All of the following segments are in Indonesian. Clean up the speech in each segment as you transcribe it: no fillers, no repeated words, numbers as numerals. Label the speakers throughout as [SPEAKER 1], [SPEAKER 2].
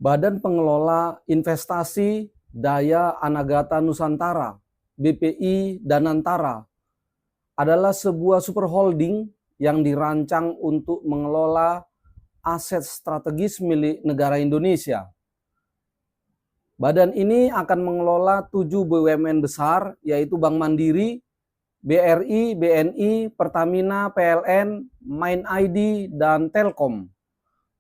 [SPEAKER 1] Badan Pengelola Investasi Daya Anagata Nusantara (BPI Danantara) adalah sebuah super holding yang dirancang untuk mengelola aset strategis milik negara Indonesia. Badan ini akan mengelola 7 BUMN besar, yaitu Bank Mandiri, BRI, BNI, Pertamina, PLN, Main ID, dan Telkom.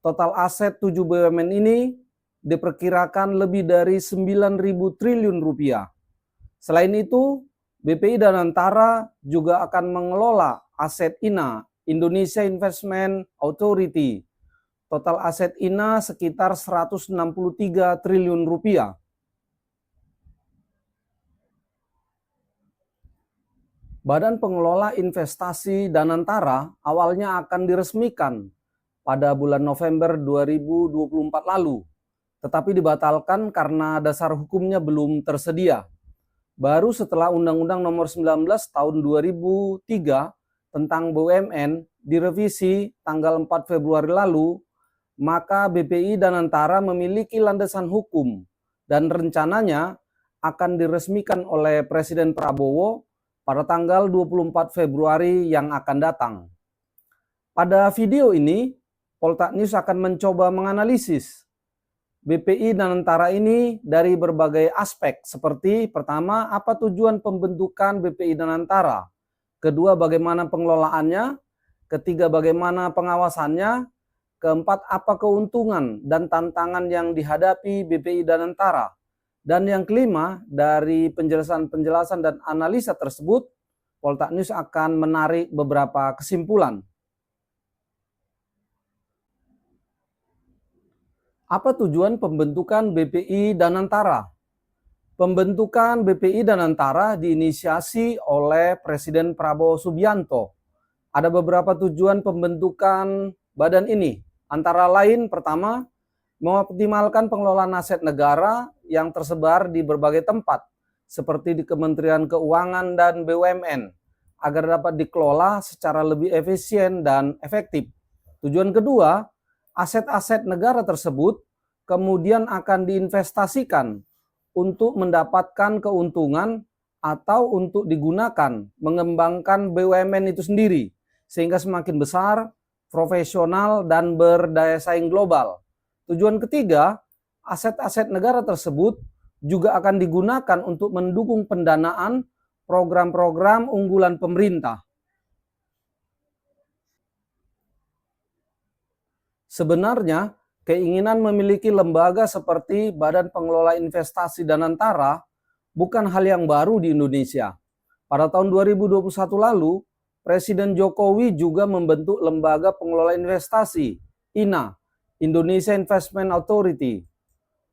[SPEAKER 1] Total aset 7 BUMN ini diperkirakan lebih dari 9.000 triliun rupiah. Selain itu, BPI Danantara juga akan mengelola aset INA, Indonesia Investment Authority. Total aset INA sekitar 163 triliun rupiah. Badan Pengelola Investasi Danantara awalnya akan diresmikan pada bulan November 2024 lalu, tetapi dibatalkan karena dasar hukumnya belum tersedia. Baru setelah Undang-Undang Nomor 19 Tahun 2003 tentang BUMN direvisi tanggal 4 Februari lalu, maka BPI Danantara memiliki landasan hukum dan rencananya akan diresmikan oleh Presiden Prabowo pada tanggal 24 Februari yang akan datang. Pada video ini, Poltak News akan mencoba menganalisis BPI Danantara ini dari berbagai aspek, seperti pertama, apa tujuan pembentukan BPI Danantara? Kedua, bagaimana pengelolaannya? Ketiga, bagaimana pengawasannya? Keempat, apa keuntungan dan tantangan yang dihadapi BPI Danantara? Dan yang kelima, dari penjelasan-penjelasan dan analisa tersebut, Poltak News akan menarik beberapa kesimpulan. Apa tujuan pembentukan BPI Danantara? Pembentukan BPI Danantara diinisiasi oleh Presiden Prabowo Subianto. Ada beberapa tujuan pembentukan badan ini. Antara lain, pertama, mengoptimalkan pengelolaan aset negara yang tersebar di berbagai tempat, seperti di Kementerian Keuangan dan BUMN, agar dapat dikelola secara lebih efisien dan efektif. Tujuan kedua, aset-aset negara tersebut kemudian akan diinvestasikan untuk mendapatkan keuntungan atau untuk digunakan mengembangkan BUMN itu sendiri, sehingga semakin besar, profesional, dan berdaya saing global. Tujuan ketiga, aset-aset negara tersebut juga akan digunakan untuk mendukung pendanaan program-program unggulan pemerintah. Sebenarnya, keinginan memiliki lembaga seperti Badan Pengelola Investasi Danantara bukan hal yang baru di Indonesia. Pada tahun 2021 lalu, Presiden Jokowi juga membentuk Lembaga Pengelola Investasi, INA, Indonesia Investment Authority.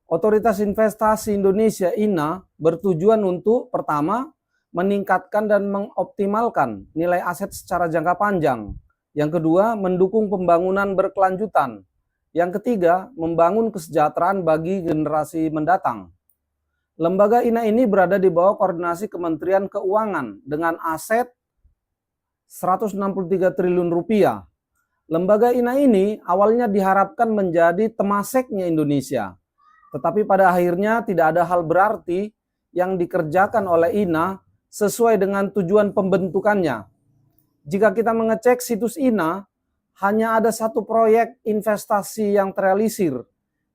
[SPEAKER 1] Otoritas Investasi Indonesia INA bertujuan untuk pertama, meningkatkan dan mengoptimalkan nilai aset secara jangka panjang. Yang kedua, mendukung pembangunan berkelanjutan. Yang ketiga, membangun kesejahteraan bagi generasi mendatang. Lembaga INA ini berada di bawah koordinasi Kementerian Keuangan dengan aset 163 triliun rupiah. Lembaga INA ini awalnya diharapkan menjadi temaseknya Indonesia. Tetapi pada akhirnya tidak ada hal berarti yang dikerjakan oleh INA sesuai dengan tujuan pembentukannya. Jika kita mengecek situs INA, hanya ada satu proyek investasi yang terrealisir,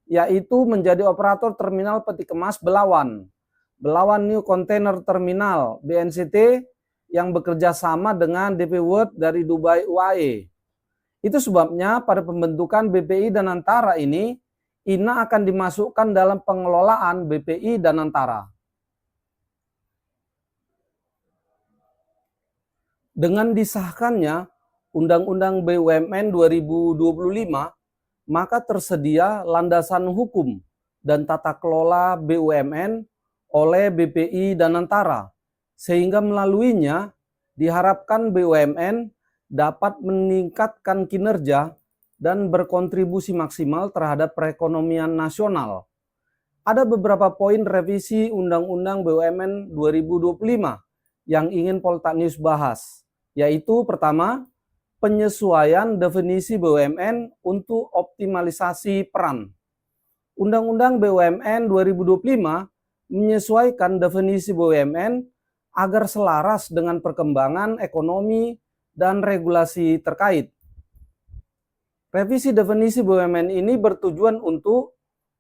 [SPEAKER 1] yaitu menjadi operator terminal peti kemas Belawan. Belawan New Container Terminal, BNCT, yang bekerja sama dengan DP World dari Dubai UAE. Itu sebabnya pada pembentukan BPI Danantara ini, INA akan dimasukkan dalam pengelolaan BPI Danantara. Dengan disahkannya Undang-Undang BUMN 2025, maka tersedia landasan hukum dan tata kelola BUMN oleh BPI Danantara, sehingga melaluinya diharapkan BUMN dapat meningkatkan kinerja dan berkontribusi maksimal terhadap perekonomian nasional. Ada beberapa poin revisi Undang-Undang BUMN 2025 yang ingin Poltak News bahas, yaitu pertama, penyesuaian definisi BUMN untuk optimalisasi peran. Undang-Undang BUMN 2025 menyesuaikan definisi BUMN agar selaras dengan perkembangan ekonomi dan regulasi terkait. Revisi definisi BUMN ini bertujuan untuk,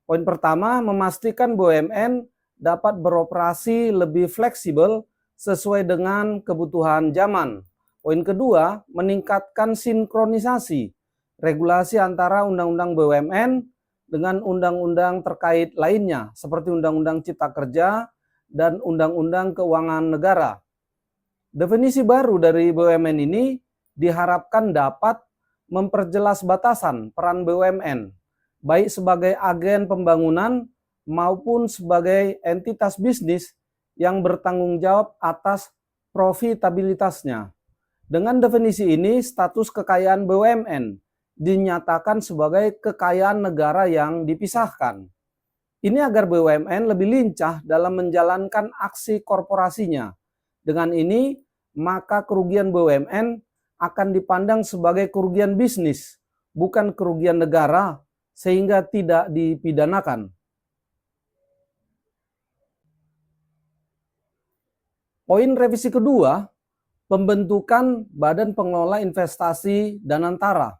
[SPEAKER 1] poin pertama, memastikan BUMN dapat beroperasi lebih fleksibel sesuai dengan kebutuhan zaman. Poin kedua, meningkatkan sinkronisasi regulasi antara Undang-Undang BUMN dengan undang-undang terkait lainnya, seperti Undang-Undang Cipta Kerja dan Undang-Undang Keuangan Negara. Definisi baru dari BUMN ini diharapkan dapat memperjelas batasan peran BUMN, baik sebagai agen pembangunan maupun sebagai entitas bisnis yang bertanggung jawab atas profitabilitasnya. Dengan definisi ini, status kekayaan BUMN dinyatakan sebagai kekayaan negara yang dipisahkan. Ini agar BUMN lebih lincah dalam menjalankan aksi korporasinya. Dengan ini, maka kerugian BUMN akan dipandang sebagai kerugian bisnis, bukan kerugian negara, sehingga tidak dipidanakan. Poin revisi kedua, pembentukan Badan Pengelola Investasi Danantara.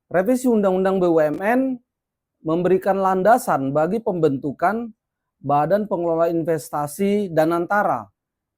[SPEAKER 1] Revisi Undang-Undang BUMN memberikan landasan bagi pembentukan Badan Pengelola Investasi Danantara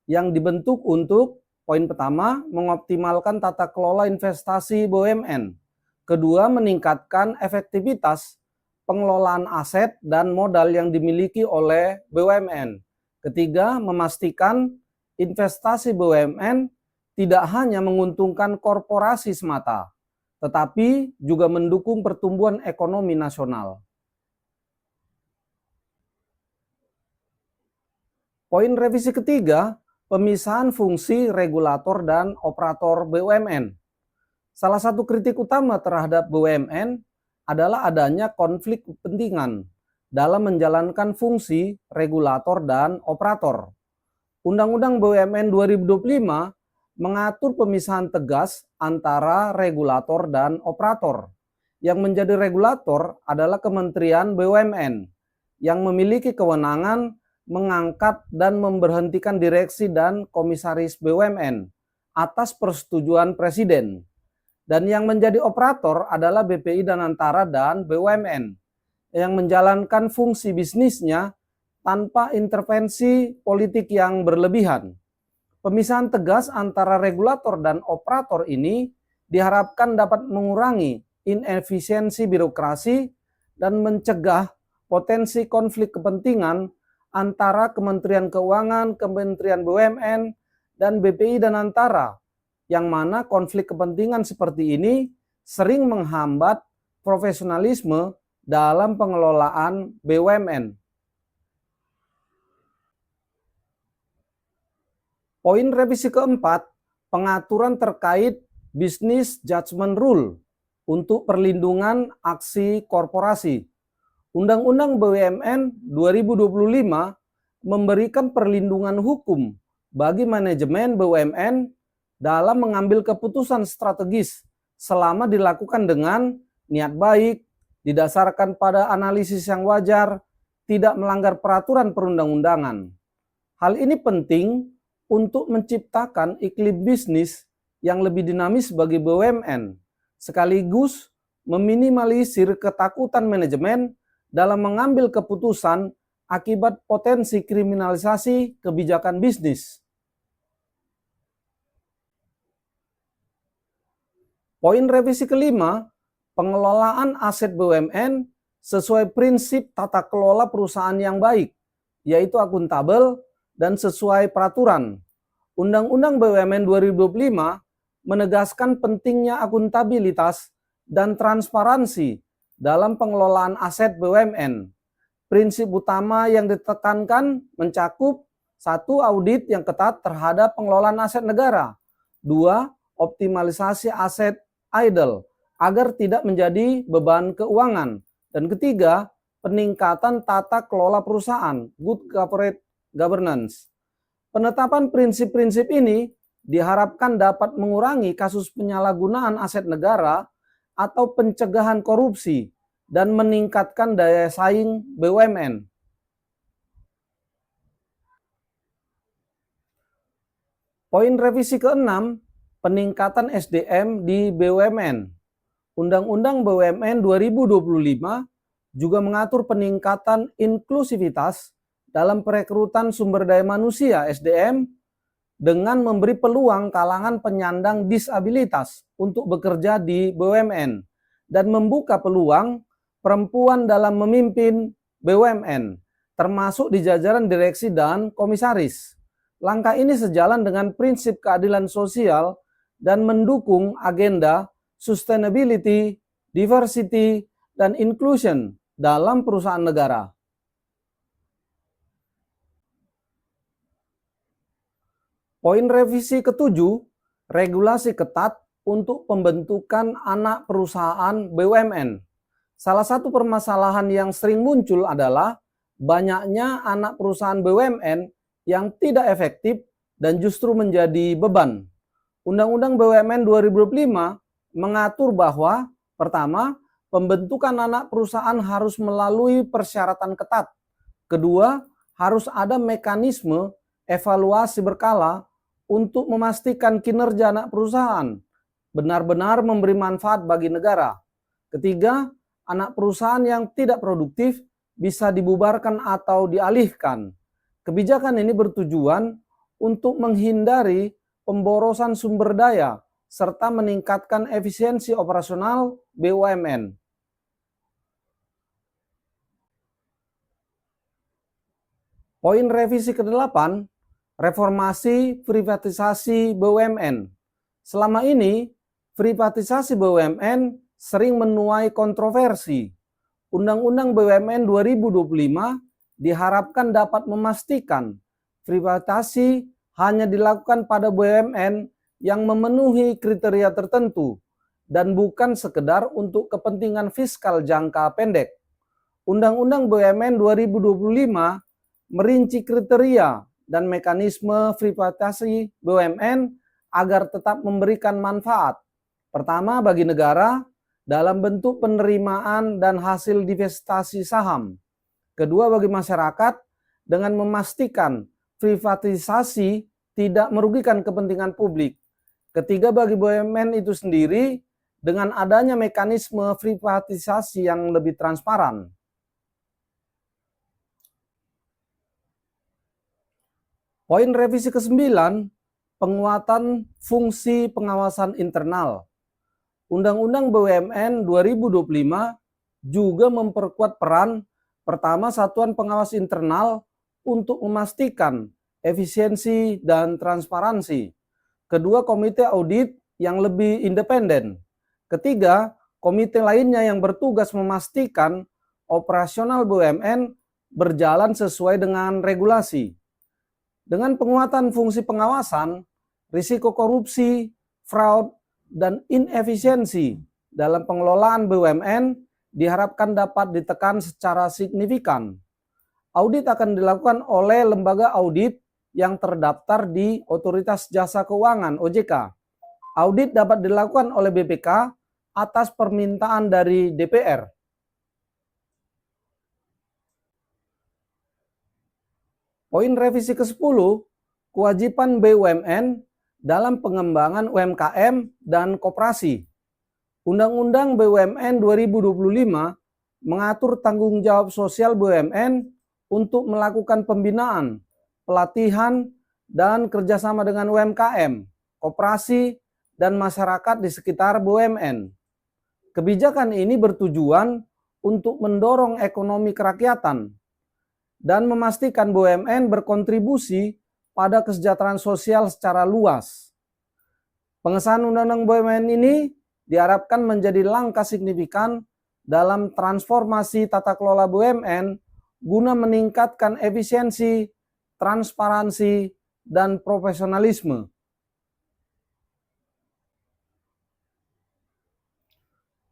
[SPEAKER 1] yang dibentuk untuk, poin pertama, mengoptimalkan tata kelola investasi BUMN. Kedua, meningkatkan efektivitas pengelolaan aset dan modal yang dimiliki oleh BUMN. Ketiga, memastikan investasi BUMN tidak hanya menguntungkan korporasi semata, tetapi juga mendukung pertumbuhan ekonomi nasional. Poin revisi ketiga, pemisahan fungsi regulator dan operator BUMN. Salah satu kritik utama terhadap BUMN adalah adanya konflik kepentingan dalam menjalankan fungsi regulator dan operator. Undang-Undang BUMN 2025 mengatur pemisahan tegas antara regulator dan operator. Yang menjadi regulator adalah Kementerian BUMN yang memiliki kewenangan mengangkat dan memberhentikan direksi dan komisaris BUMN atas persetujuan Presiden. Dan yang menjadi operator adalah BPI Danantara dan BUMN yang menjalankan fungsi bisnisnya tanpa intervensi politik yang berlebihan. Pemisahan tegas antara regulator dan operator ini diharapkan dapat mengurangi inefisiensi birokrasi dan mencegah potensi konflik kepentingan antara Kementerian Keuangan, Kementerian BUMN, dan BPI Danantara, yang mana konflik kepentingan seperti ini sering menghambat profesionalisme dalam pengelolaan BUMN. Poin revisi keempat, pengaturan terkait Business Judgment Rule untuk perlindungan aksi korporasi. Undang-Undang BUMN 2025 memberikan perlindungan hukum bagi manajemen BUMN dalam mengambil keputusan strategis selama dilakukan dengan niat baik, didasarkan pada analisis yang wajar, tidak melanggar peraturan perundang-undangan. Hal ini penting untuk menciptakan iklim bisnis yang lebih dinamis bagi BUMN, sekaligus meminimalisir ketakutan manajemen dalam mengambil keputusan akibat potensi kriminalisasi kebijakan bisnis. Poin revisi kelima, pengelolaan aset BUMN sesuai prinsip tata kelola perusahaan yang baik, yaitu akuntabel dan sesuai peraturan. Undang-Undang BUMN 2025 menegaskan pentingnya akuntabilitas dan transparansi dalam pengelolaan aset BUMN. Prinsip utama yang ditekankan mencakup 1. Audit yang ketat terhadap pengelolaan aset negara. 2. Optimalisasi aset idle agar tidak menjadi beban keuangan. Dan ketiga, peningkatan tata kelola perusahaan, good corporate governance. Penetapan prinsip-prinsip ini diharapkan dapat mengurangi kasus penyalahgunaan aset negara atau pencegahan korupsi dan meningkatkan daya saing BUMN. Poin revisi ke-6, peningkatan SDM di BUMN. Undang-Undang BUMN 2025 juga mengatur peningkatan inklusivitas dalam perekrutan sumber daya manusia SDM dengan memberi peluang kalangan penyandang disabilitas untuk bekerja di BUMN dan membuka peluang perempuan dalam memimpin BUMN, termasuk di jajaran direksi dan komisaris. Langkah ini sejalan dengan prinsip keadilan sosial dan mendukung agenda sustainability, diversity, dan inclusion dalam perusahaan negara. Poin revisi ke-7, regulasi ketat untuk pembentukan anak perusahaan BUMN. Salah satu permasalahan yang sering muncul adalah banyaknya anak perusahaan BUMN yang tidak efektif dan justru menjadi beban. Undang-Undang BUMN 2025 mengatur bahwa pertama, pembentukan anak perusahaan harus melalui persyaratan ketat. Kedua, harus ada mekanisme evaluasi berkala untuk memastikan kinerja anak perusahaan benar-benar memberi manfaat bagi negara. Ketiga, anak perusahaan yang tidak produktif bisa dibubarkan atau dialihkan. Kebijakan ini bertujuan untuk menghindari pemborosan sumber daya serta meningkatkan efisiensi operasional BUMN. Poin revisi ke-8, reformasi privatisasi BUMN. Selama ini, privatisasi BUMN sering menuai kontroversi. Undang-Undang BUMN 2025 diharapkan dapat memastikan privatisasi hanya dilakukan pada BUMN yang memenuhi kriteria tertentu dan bukan sekedar untuk kepentingan fiskal jangka pendek. Undang-Undang BUMN 2025 merinci kriteria dan mekanisme privatisasi BUMN agar tetap memberikan manfaat. Pertama, bagi negara dalam bentuk penerimaan dan hasil divestasi saham. Kedua, bagi masyarakat dengan memastikan privatisasi tidak merugikan kepentingan publik. Ketiga, bagi BUMN itu sendiri dengan adanya mekanisme privatisasi yang lebih transparan. Poin revisi ke-9, penguatan fungsi pengawasan internal. Undang-Undang BUMN 2025 juga memperkuat peran pertama Satuan Pengawas Internal untuk memastikan efisiensi dan transparansi. Kedua, komite audit yang lebih independen. Ketiga, komite lainnya yang bertugas memastikan operasional BUMN berjalan sesuai dengan regulasi. Dengan penguatan fungsi pengawasan, risiko korupsi, fraud, dan inefisiensi dalam pengelolaan BUMN diharapkan dapat ditekan secara signifikan. Audit akan dilakukan oleh lembaga audit yang terdaftar di Otoritas Jasa Keuangan (OJK). Audit dapat dilakukan oleh BPK atas permintaan dari DPR. Poin revisi ke-10, kewajiban BUMN dalam pengembangan UMKM dan koperasi. Undang-Undang BUMN 2025 mengatur tanggung jawab sosial BUMN untuk melakukan pembinaan, pelatihan, dan kerjasama dengan UMKM, koperasi, dan masyarakat di sekitar BUMN. Kebijakan ini bertujuan untuk mendorong ekonomi kerakyatan dan memastikan BUMN berkontribusi pada kesejahteraan sosial secara luas. Pengesahan Undang-Undang BUMN ini diharapkan menjadi langkah signifikan dalam transformasi tata kelola BUMN guna meningkatkan efisiensi, transparansi, dan profesionalisme.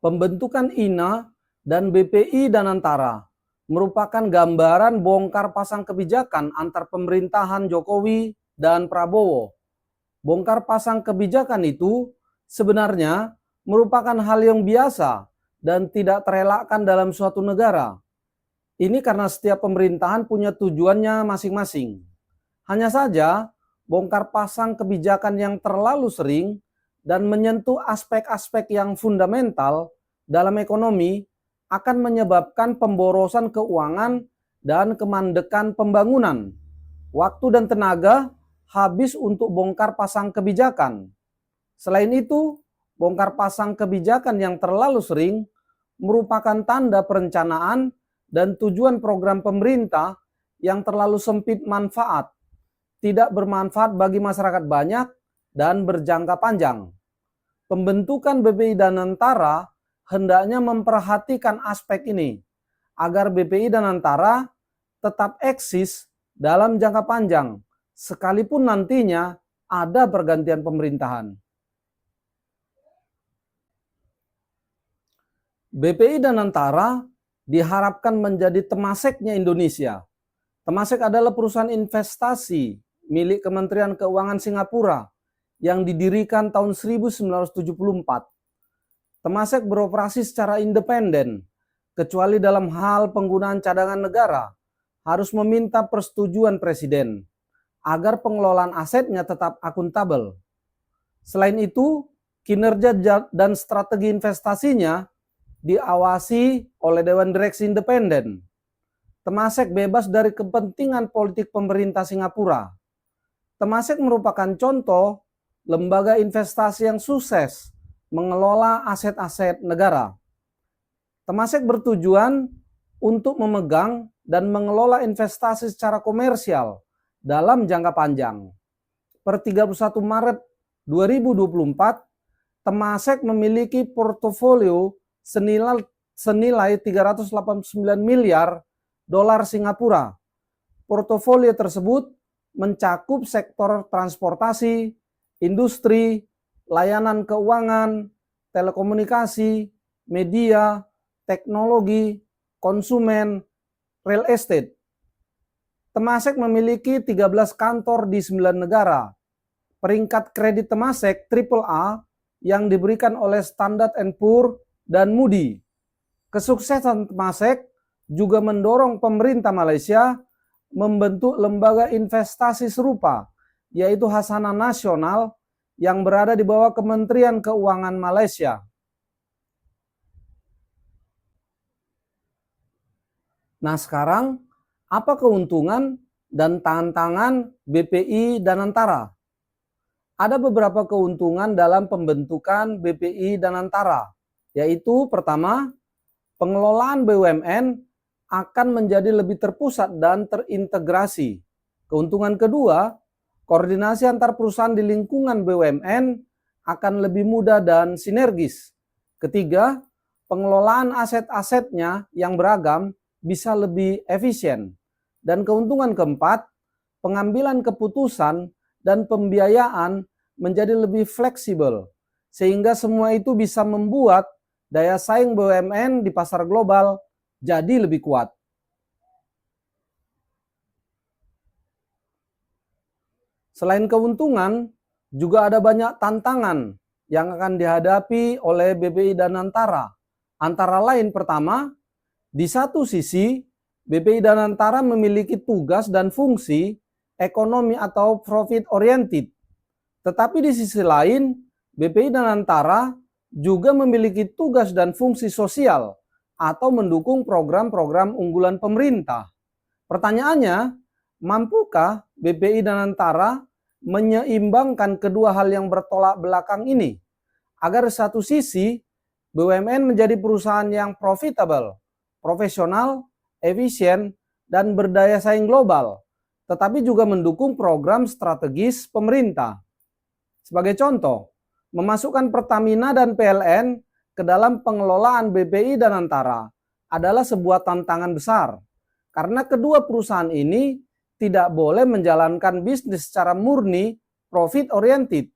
[SPEAKER 1] Pembentukan INA dan BPI Danantara merupakan gambaran bongkar pasang kebijakan antar pemerintahan Jokowi dan Prabowo. Bongkar pasang kebijakan itu sebenarnya merupakan hal yang biasa dan tidak terelakkan dalam suatu negara. Ini karena setiap pemerintahan punya tujuannya masing-masing. Hanya saja, bongkar pasang kebijakan yang terlalu sering dan menyentuh aspek-aspek yang fundamental dalam ekonomi akan menyebabkan pemborosan keuangan dan kemandekan pembangunan. Waktu dan tenaga habis untuk bongkar pasang kebijakan. Selain itu, bongkar pasang kebijakan yang terlalu sering merupakan tanda perencanaan dan tujuan program pemerintah yang terlalu sempit manfaat, tidak bermanfaat bagi masyarakat banyak, dan berjangka panjang. Pembentukan BPI Danantara hendaknya memperhatikan aspek ini, agar BPI Danantara tetap eksis dalam jangka panjang, sekalipun nantinya ada pergantian pemerintahan. BPI Danantara diharapkan menjadi Temaseknya Indonesia. Temasek adalah perusahaan investasi milik Kementerian Keuangan Singapura yang didirikan tahun 1974. Temasek beroperasi secara independen, kecuali dalam hal penggunaan cadangan negara, harus meminta persetujuan Presiden agar pengelolaan asetnya tetap akuntabel. Selain itu, kinerja dan strategi investasinya diawasi oleh Dewan Direksi Independen. Temasek bebas dari kepentingan politik pemerintah Singapura. Temasek merupakan contoh lembaga investasi yang sukses mengelola aset-aset negara. Temasek bertujuan untuk memegang dan mengelola investasi secara komersial dalam jangka panjang. Per 31 Maret 2024, Temasek memiliki portofolio senilai 389 miliar dolar Singapura. Portofolio tersebut mencakup sektor transportasi, industri, layanan keuangan, telekomunikasi, media, teknologi, konsumen, real estate. Temasek memiliki 13 kantor di 9 negara. Peringkat kredit Temasek AAA yang diberikan oleh Standard & Poor's dan Moody. Kesuksesan Temasek juga mendorong pemerintah Malaysia membentuk lembaga investasi serupa, yaitu Hasanah Nasional yang berada di bawah Kementerian Keuangan Malaysia. Nah, sekarang apa keuntungan dan tantangan BPI Danantara? Ada beberapa keuntungan dalam pembentukan BPI Danantara, yaitu pertama, pengelolaan BUMN akan menjadi lebih terpusat dan terintegrasi. Keuntungan kedua, koordinasi antar perusahaan di lingkungan BUMN akan lebih mudah dan sinergis. Ketiga, pengelolaan aset-asetnya yang beragam bisa lebih efisien. Dan keuntungan keempat, pengambilan keputusan dan pembiayaan menjadi lebih fleksibel, sehingga semua itu bisa membuat daya saing BUMN di pasar global jadi lebih kuat. Selain keuntungan, juga ada banyak tantangan yang akan dihadapi oleh BPI Danantara. Antara lain pertama, di satu sisi BPI Danantara memiliki tugas dan fungsi ekonomi atau profit oriented. Tetapi di sisi lain, BPI Danantara juga memiliki tugas dan fungsi sosial atau mendukung program-program unggulan pemerintah. Pertanyaannya, mampukah BPI Danantara menyeimbangkan kedua hal yang bertolak belakang ini? Agar satu sisi, BUMN menjadi perusahaan yang profitable, profesional, efisien, dan berdaya saing global, tetapi juga mendukung program strategis pemerintah. Sebagai contoh, memasukkan Pertamina dan PLN ke dalam pengelolaan BPI Danantara adalah sebuah tantangan besar, karena kedua perusahaan ini tidak boleh menjalankan bisnis secara murni profit oriented.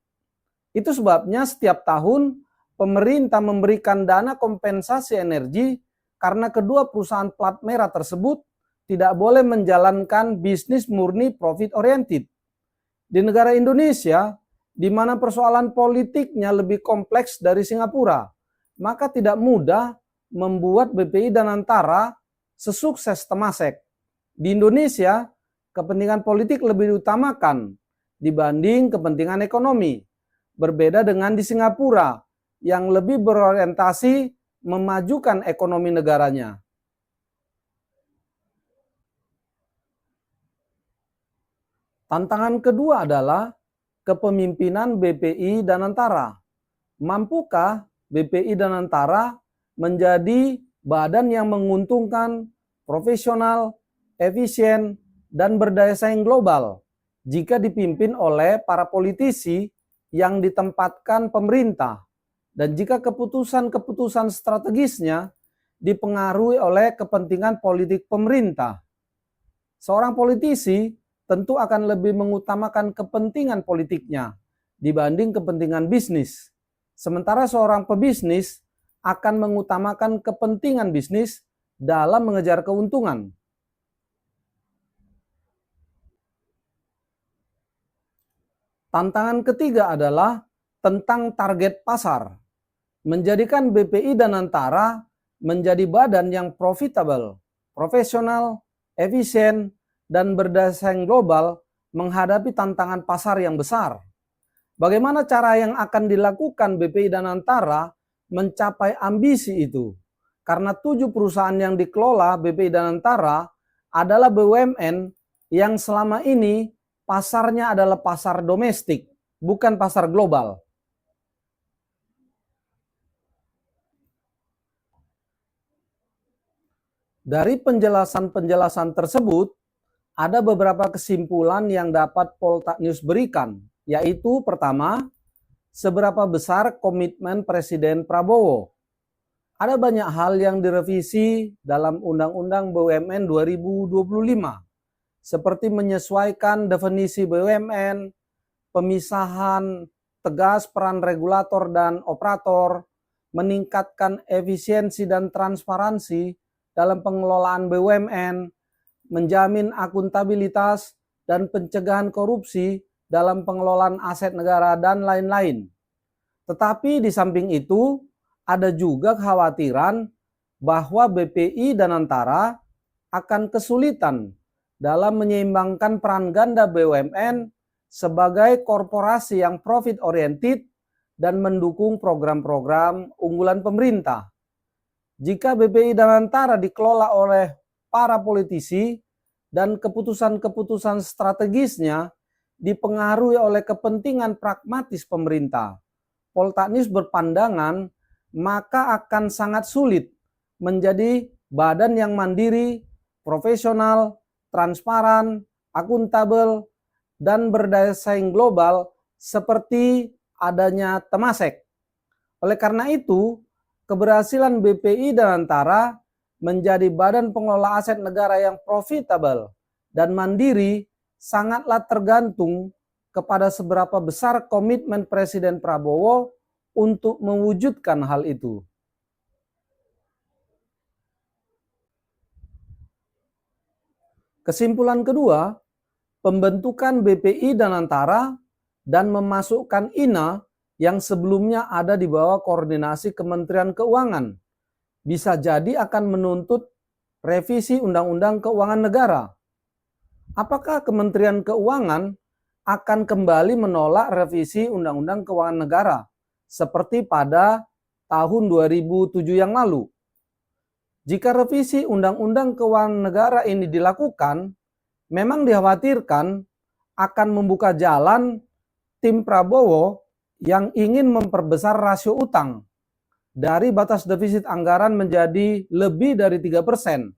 [SPEAKER 1] Itu sebabnya setiap tahun pemerintah memberikan dana kompensasi energi karena kedua perusahaan plat merah tersebut tidak boleh menjalankan bisnis murni profit oriented. Di negara Indonesia, di mana persoalan politiknya lebih kompleks dari Singapura, maka tidak mudah membuat BPI Danantara sesukses Temasek. Di Indonesia, kepentingan politik lebih diutamakan dibanding kepentingan ekonomi. Berbeda dengan di Singapura yang lebih berorientasi memajukan ekonomi negaranya. Tantangan kedua adalah kepemimpinan BPI Danantara. Mampukah BPI Danantara menjadi badan yang menguntungkan, profesional, efisien, dan berdaya saing global jika dipimpin oleh para politisi yang ditempatkan pemerintah dan jika keputusan-keputusan strategisnya dipengaruhi oleh kepentingan politik pemerintah? Seorang politisi tentu akan lebih mengutamakan kepentingan politiknya dibanding kepentingan bisnis. Sementara seorang pebisnis akan mengutamakan kepentingan bisnis dalam mengejar keuntungan. Tantangan ketiga adalah tentang target pasar. Menjadikan BPI Danantara menjadi badan yang profitable, profesional, efisien, dan berdaya saing global menghadapi tantangan pasar yang besar. Bagaimana cara yang akan dilakukan BPI Danantara mencapai ambisi itu? Karena 7 perusahaan yang dikelola BPI Danantara adalah BUMN yang selama ini pasarnya adalah pasar domestik, bukan pasar global. Dari penjelasan-penjelasan tersebut, ada beberapa kesimpulan yang dapat Poltak News berikan, yaitu pertama, seberapa besar komitmen Presiden Prabowo. Ada banyak hal yang direvisi dalam Undang-Undang BUMN 2025, seperti menyesuaikan definisi BUMN, pemisahan tegas peran regulator dan operator, meningkatkan efisiensi dan transparansi dalam pengelolaan BUMN, menjamin akuntabilitas dan pencegahan korupsi dalam pengelolaan aset negara, dan lain-lain. Tetapi di samping itu, ada juga kekhawatiran bahwa BPI Danantara akan kesulitan dalam menyeimbangkan peran ganda BUMN sebagai korporasi yang profit-oriented dan mendukung program-program unggulan pemerintah. Jika BPI Danantara dikelola oleh para politisi dan keputusan-keputusan strategisnya dipengaruhi oleh kepentingan pragmatis pemerintah, Poltak News berpandangan maka akan sangat sulit menjadi badan yang mandiri, profesional, transparan, akuntabel, dan berdaya saing global seperti adanya Temasek. Oleh karena itu, keberhasilan BPI Danantara menjadi badan pengelola aset negara yang profitable dan mandiri sangatlah tergantung kepada seberapa besar komitmen Presiden Prabowo untuk mewujudkan hal itu. Kesimpulan kedua, pembentukan BPI Danantara dan memasukkan INA yang sebelumnya ada di bawah koordinasi Kementerian Keuangan bisa jadi akan menuntut revisi Undang-Undang Keuangan Negara. Apakah Kementerian Keuangan akan kembali menolak revisi Undang-Undang Keuangan Negara seperti pada tahun 2007 yang lalu? Jika revisi Undang-Undang Keuangan Negara ini dilakukan, memang dikhawatirkan akan membuka jalan tim Prabowo yang ingin memperbesar rasio utang dari batas defisit anggaran menjadi lebih dari 3%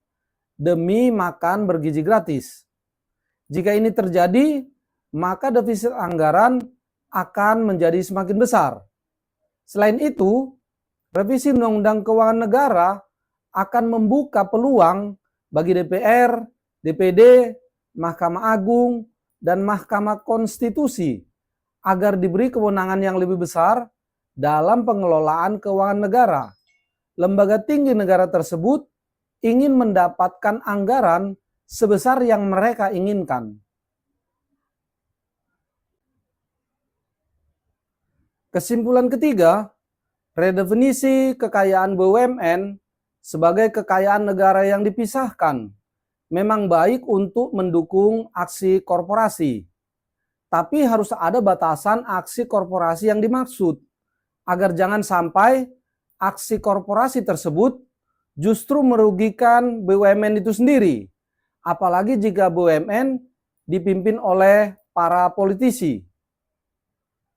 [SPEAKER 1] demi makan bergizi gratis. Jika ini terjadi, maka defisit anggaran akan menjadi semakin besar. Selain itu, revisi Undang-Undang Keuangan Negara akan membuka peluang bagi DPR, DPD, Mahkamah Agung, dan Mahkamah Konstitusi agar diberi kewenangan yang lebih besar dalam pengelolaan keuangan negara. Lembaga tinggi negara tersebut ingin mendapatkan anggaran sebesar yang mereka inginkan. Kesimpulan ketiga, redefinisi kekayaan BUMN sebagai kekayaan negara yang dipisahkan memang baik untuk mendukung aksi korporasi. Tapi harus ada batasan aksi korporasi yang dimaksud, agar jangan sampai aksi korporasi tersebut justru merugikan BUMN itu sendiri. Apalagi jika BUMN dipimpin oleh para politisi.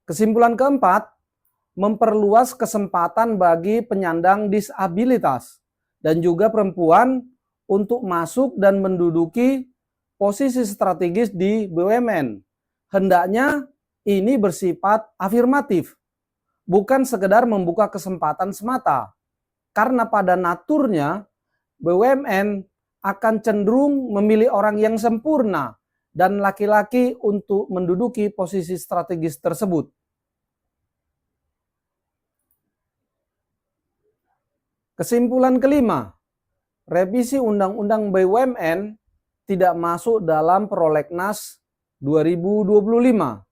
[SPEAKER 1] Kesimpulan keempat, memperluas kesempatan bagi penyandang disabilitas dan juga perempuan untuk masuk dan menduduki posisi strategis di BUMN. Hendaknya ini bersifat afirmatif, bukan sekedar membuka kesempatan semata. Karena pada naturnya BUMN akan cenderung memilih orang yang sempurna dan laki-laki untuk menduduki posisi strategis tersebut. Kesimpulan kelima, revisi Undang-Undang BUMN tidak masuk dalam Prolegnas 2025.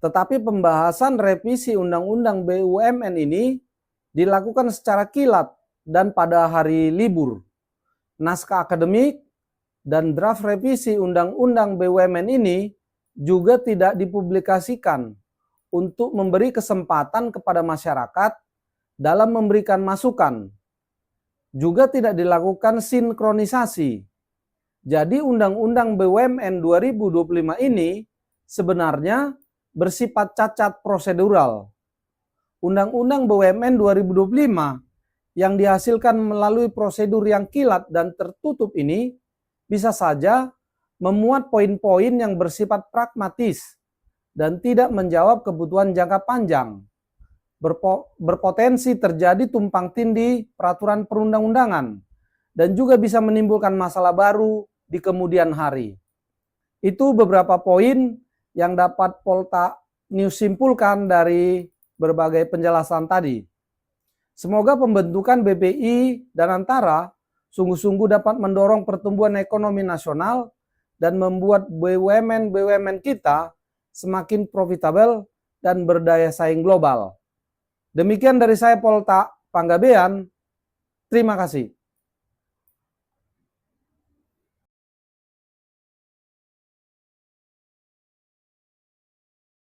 [SPEAKER 1] Tetapi pembahasan revisi Undang-Undang BUMN ini dilakukan secara kilat dan pada hari libur. Naskah akademik dan draft revisi Undang-Undang BUMN ini juga tidak dipublikasikan untuk memberi kesempatan kepada masyarakat dalam memberikan masukan. Juga tidak dilakukan sinkronisasi. Jadi Undang-Undang BUMN 2025 ini sebenarnya bersifat cacat prosedural. Undang-Undang BUMN 2025 yang dihasilkan melalui prosedur yang kilat dan tertutup ini bisa saja memuat poin-poin yang bersifat pragmatis dan tidak menjawab kebutuhan jangka panjang. Berpotensi terjadi tumpang tindih peraturan perundang-undangan dan juga bisa menimbulkan masalah baru di kemudian hari. Itu beberapa poin yang dapat Polta News simpulkan dari berbagai penjelasan tadi. Semoga pembentukan BPI Danantara sungguh-sungguh dapat mendorong pertumbuhan ekonomi nasional dan membuat BUMN kita semakin profitabel dan berdaya saing global. Demikian dari saya Polta Panggabean. Terima kasih.